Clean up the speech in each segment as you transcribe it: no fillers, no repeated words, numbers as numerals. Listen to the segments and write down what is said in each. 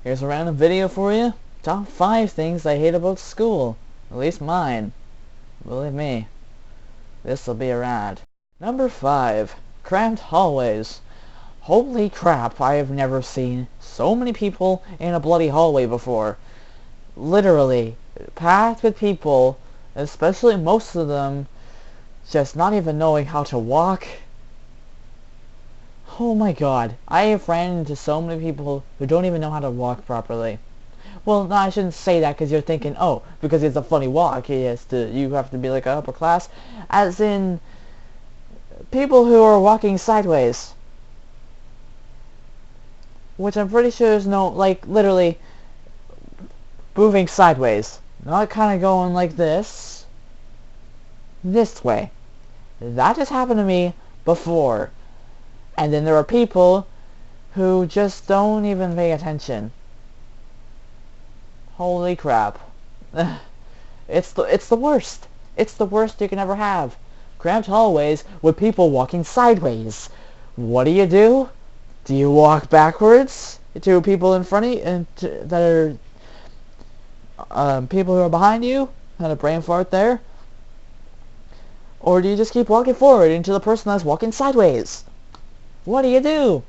Here's a random video for you. Top 5 things I hate about school. At least mine. Believe me, this'll be a rad. Number 5. Cramped hallways. Holy crap, I have never seen so many people in a bloody hallway before. Literally, packed with people, especially most of them just not even knowing how to walk. Oh my god, I have ran into so many people who don't even know how to walk properly. Well, no, I shouldn't say that because you're thinking, oh, because it's a funny walk, you have to be like an upper class. As in, people who are walking sideways. Which I'm pretty sure is no, like, literally moving sideways. Not kind of going like this way. That just happened to me before. And then there are people who just don't even pay attention. Holy crap. It's the worst. It's the worst you can ever have. Cramped hallways with people walking sideways. What do? Do you walk backwards to people in front of you and that are people who are behind you? Had a brain fart there. Or do you just keep walking forward into the person that's walking sideways? What do?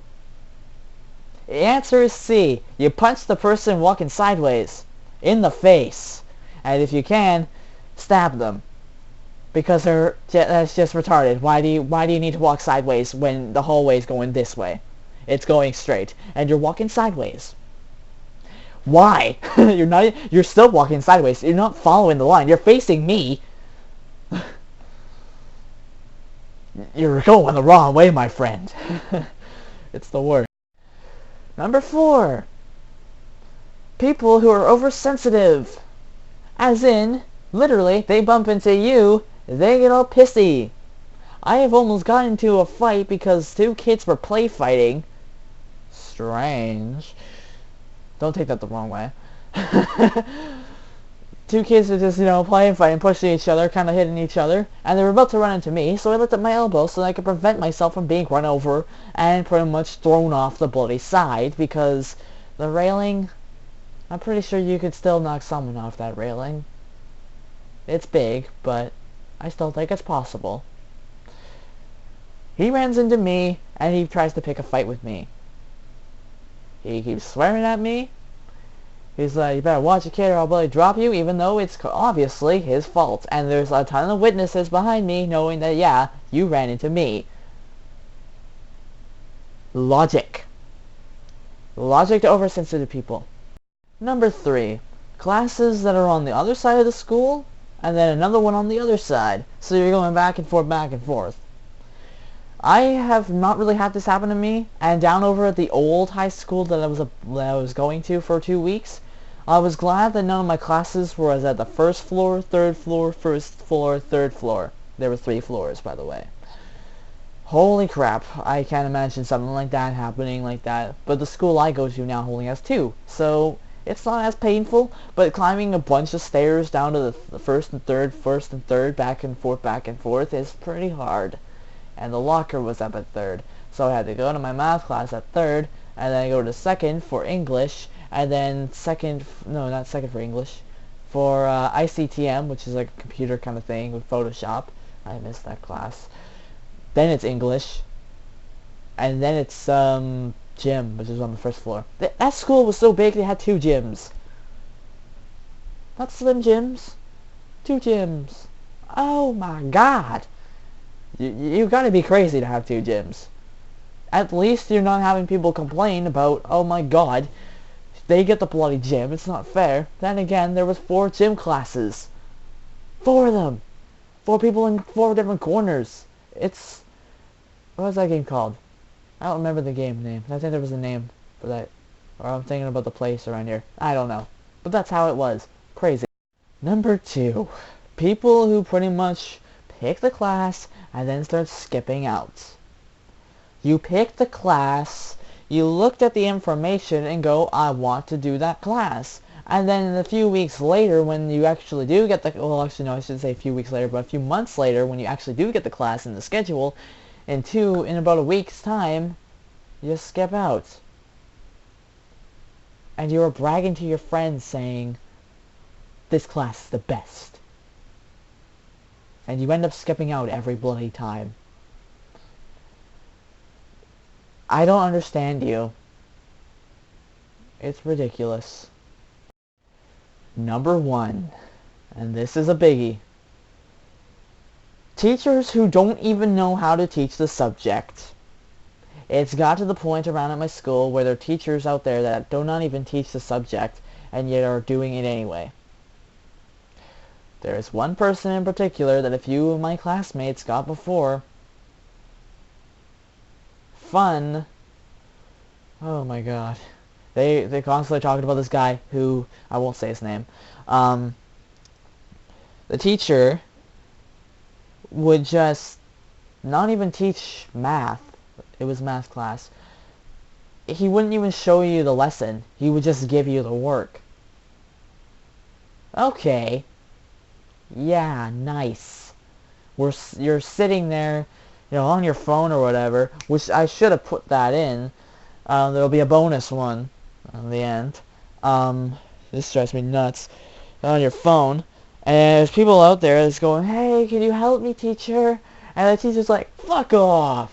The answer is C. You punch the person walking sideways in the face. And if you can, stab them. Because that's just retarded. Why do you need to walk sideways when the hallway is going this way? It's going straight. And you're walking sideways. Why? You're still walking sideways. You're not following the line. You're facing me. You're going the wrong way, my friend. It's the worst. Number 4. People who are oversensitive. As in, literally, they bump into you, they get all pissy. I have almost gotten into a fight because 2 kids were play fighting. Strange. Don't take that the wrong way. 2 kids are just, playing fighting, pushing each other, kind of hitting each other, and they were about to run into me, so I looked at my elbow so that I could prevent myself from being run over and pretty much thrown off the bloody side, because the railing, I'm pretty sure you could still knock someone off that railing. It's big, but I still think it's possible. He runs into me, and he tries to pick a fight with me. He keeps swearing at me. He's like, you better watch your kid or I'll probably drop you, even though it's obviously his fault. And there's a ton of witnesses behind me knowing that, yeah, you ran into me. Logic. Logic to oversensitive people. Number 3. Classes that are on the other side of the school, and then another one on the other side. So you're going back and forth, back and forth. I have not really had this happen to me, and down over at the old high school that I was going to for 2 weeks, I was glad that none of my classes were at the first floor, third floor, first floor, third floor. There were 3 floors, by the way. Holy crap, I can't imagine something like that happening like that. But the school I go to now only has 2, so it's not as painful, but climbing a bunch of stairs down to the first and third, back and forth is pretty hard. And the locker was up at 3rd, so I had to go to my math class at 3rd, and then I go to 2nd for English, and then not 2nd for English, for ICTM, which is like a computer kind of thing with Photoshop. I missed that class. Then it's English, and then it's gym, which is on the 1st floor. That school was so big they had 2 gyms. Not slim gyms, 2 gyms. Oh my god. You gotta be crazy to have 2 gyms. At least you're not having people complain about, oh my god, they get the bloody gym, it's not fair. Then again, there was 4 gym classes. 4 of them. 4 people in 4 different corners. What was that game called? I don't remember the game name. I think there was a name for that. Or I'm thinking about the place around here. I don't know. But that's how it was. Crazy. Number 2. People who pretty much pick the class and then start skipping out. You picked the class, you looked at the information and go, I want to do that class. And then a few weeks later, when you actually do get I shouldn't say a few weeks later, but a few months later, when you actually do get the class in the schedule, in about a week's time, you skip out. and you were bragging to your friends saying, this class is the best. And you end up skipping out every bloody time. I don't understand you. It's ridiculous. Number 1, and this is a biggie. Teachers who don't even know how to teach the subject. It's got to the point around at my school where there are teachers out there that do not even teach the subject and yet are doing it anyway. There is one person in particular that a few of my classmates got before. Fun. Oh my god. They constantly talked about this guy who, I won't say his name. The teacher would just not even teach math. It was math class. He wouldn't even show you the lesson. He would just give you the work. Okay. Yeah, nice. You're sitting there, on your phone or whatever, which I should have put that in. There'll be a bonus one on the end. This drives me nuts. On your phone, and there's people out there that's going, hey, can you help me, teacher? And the teacher's like, fuck off.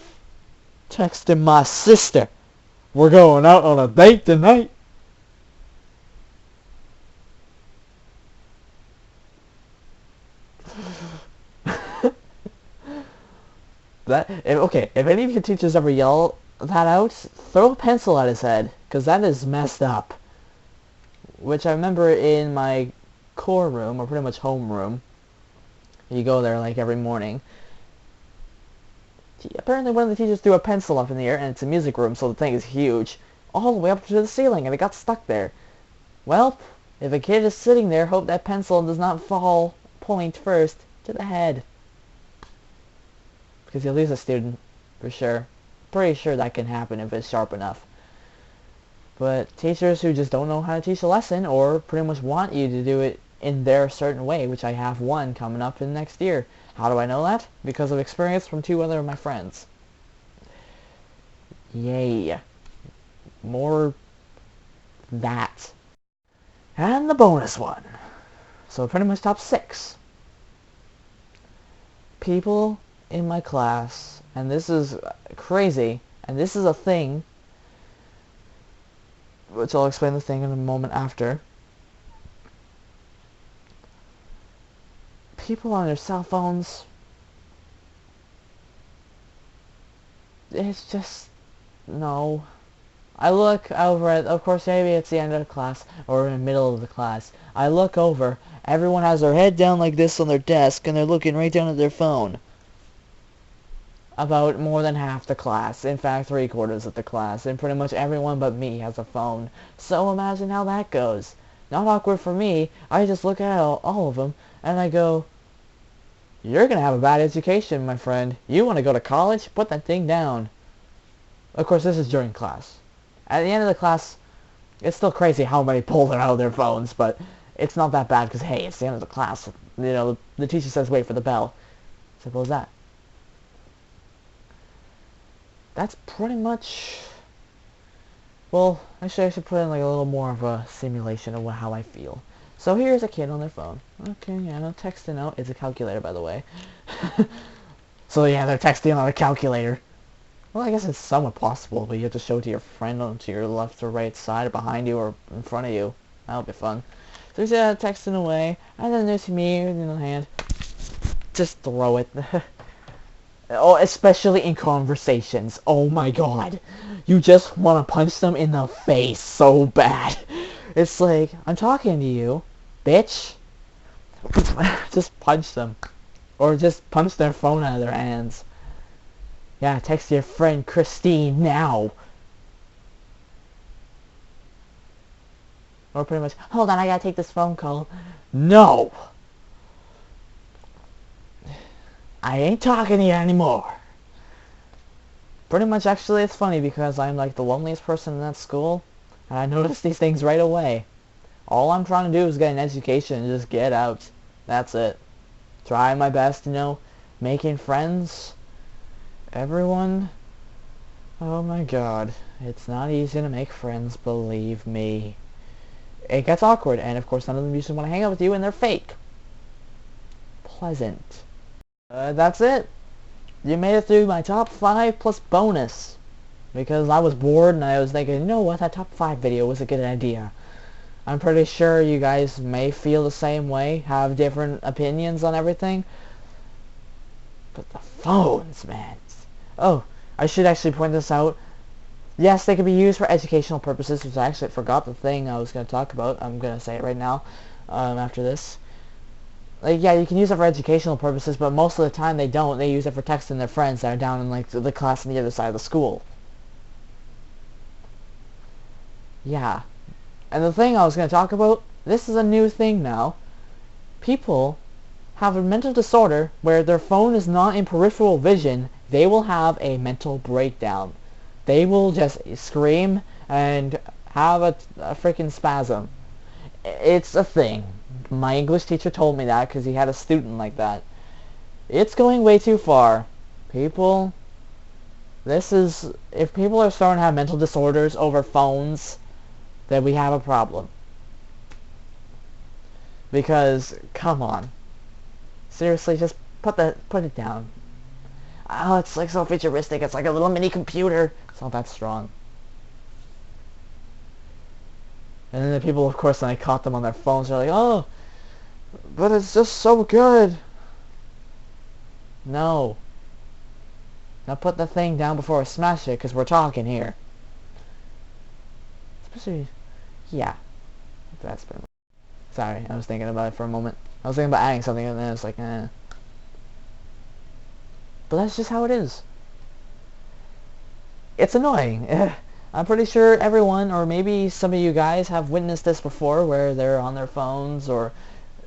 Texting my sister. We're going out on a date tonight. If any of your teachers ever yell that out, throw a pencil at his head, because that is messed up. Which I remember in my core room, or pretty much home room, you go there like every morning. Apparently one of the teachers threw a pencil up in the air, and it's a music room, so the thing is huge, all the way up to the ceiling, and it got stuck there. Well, if a kid is sitting there, hope that pencil does not fall point first to the head. Because you'll lose a student, for sure. Pretty sure that can happen if it's sharp enough. But teachers who just don't know how to teach a lesson, or pretty much want you to do it in their certain way, which I have one coming up in next year. How do I know that? Because of experience from 2 other of my friends. Yay. More that. And the bonus one. So pretty much top 6. People in my class, and this is crazy, and this is a thing, which I'll explain the thing in a moment after. People on their cell phones, it's just, no. I look over at, of course maybe it's the end of the class, or in the middle of the class. I look over, everyone has their head down like this on their desk, and they're looking right down at their phone. About more than half the class, in fact 3/4 of the class, and pretty much everyone but me has a phone. So imagine how that goes. Not awkward for me, I just look at all of them, and I go, you're gonna have a bad education, my friend. You wanna go to college? Put that thing down. Of course, this is during class. At the end of the class, it's still crazy how many pull it out of their phones, but it's not that bad because, hey, it's the end of the class. The teacher says wait for the bell. Simple as that. That's pretty much... Well, actually I should put in like a little more of a simulation of how I feel. So here's a kid on their phone. Okay, yeah, no texting out. It's a calculator, by the way. So yeah, they're texting on a calculator. Well, I guess it's somewhat possible, but you have to show it to your friend on to your left or right side, or behind you, or in front of you. That'll be fun. So he's texting away, and then there's me in the hand. Just throw it. Oh, especially in conversations. Oh my god. You just want to punch them in the face so bad. It's like, I'm talking to you, bitch. Just punch them. Or just punch their phone out of their hands. Yeah, text your friend Christine now. Or pretty much, hold on, I gotta take this phone call. No! I ain't talking to you anymore. Pretty much, actually, it's funny because I'm like the loneliest person in that school, and I noticed these things right away. All I'm trying to do is get an education and just get out. That's it. Try my best, making friends. Everyone. Oh my god. It's not easy to make friends, believe me. it gets awkward, and of course none of them usually want to hang out with you, and they're fake. Pleasant. That's it. You made it through my top 5 plus bonus. Because I was bored and I was thinking, you know what, that top 5 video was a good idea. I'm pretty sure you guys may feel the same way, have different opinions on everything. But the phones, man. Oh, I should actually point this out. Yes, they can be used for educational purposes, which I actually forgot the thing I was going to talk about. I'm going to say it right now, after this. Like, yeah, you can use it for educational purposes, but most of the time they don't. They use it for texting their friends that are down in, like, the class on the other side of the school. Yeah. And the thing I was going to talk about, this is a new thing now. People have a mental disorder where their phone is not in peripheral vision. They will have a mental breakdown. They will just scream and have a freaking spasm. It's a thing. My English teacher told me that because he had a student like that. It's going way too far. People, if people are starting to have mental disorders over phones, then we have a problem. Because, come on. Seriously, just put it down. Oh, it's like so futuristic. It's like a little mini computer. It's not that strong. And then the people, of course, when I caught them on their phones, they're like, oh, but it's just so good. No. Now put the thing down before I smash it, because we're talking here. Especially, yeah. That's been... Sorry, I was thinking about it for a moment. I was thinking about adding something, and then I was like, eh. But that's just how it is. It's annoying. I'm pretty sure everyone, or maybe some of you guys, have witnessed this before, where they're on their phones, or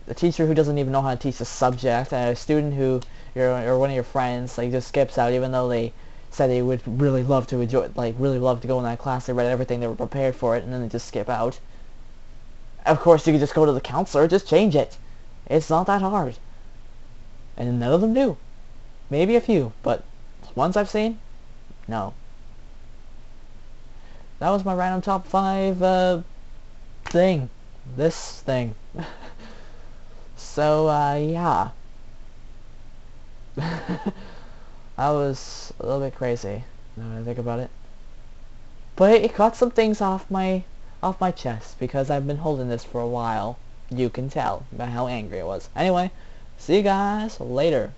a teacher who doesn't even know how to teach a subject, and a student who, or one of your friends, like, just skips out, even though they said they would really love to enjoy, like, really love to go in that class. They read everything, they were prepared for it, and then they just skip out. Of course, you could just go to the counselor, just change it. It's not that hard. And none of them do. Maybe a few, but ones I've seen, no. That was my random top 5 thing. This thing. So, yeah. That was a little bit crazy, now that I think about it. But it got some things off my chest, because I've been holding this for a while. You can tell by how angry I was. Anyway, see you guys later.